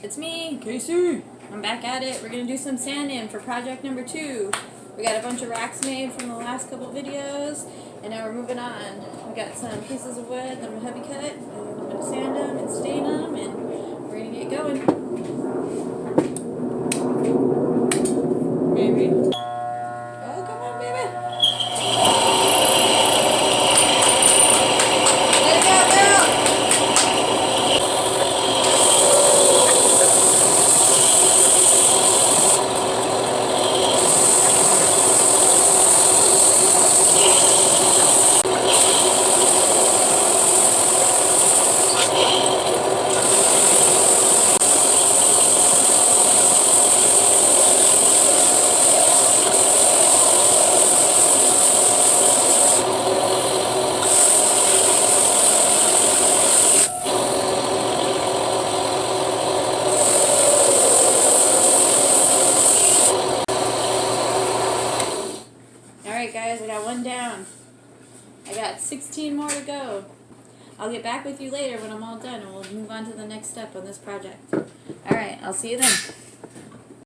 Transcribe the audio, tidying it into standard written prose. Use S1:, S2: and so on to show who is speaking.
S1: It's me, Casey. I'm back at it. We're gonna do some sanding for project number 2. We got a bunch of racks made from the last couple videos, and now we're moving on. We got some pieces of wood that I'm heavy cut, and I'm gonna sand them and stain them, and we're gonna get going. Baby. Oh, come on, baby. Let it out, girl. Alright guys, I got one down. I got 16 more to go. I'll get back with you later when I'm all done and we'll move on to the next step on this project. Alright, I'll see you then.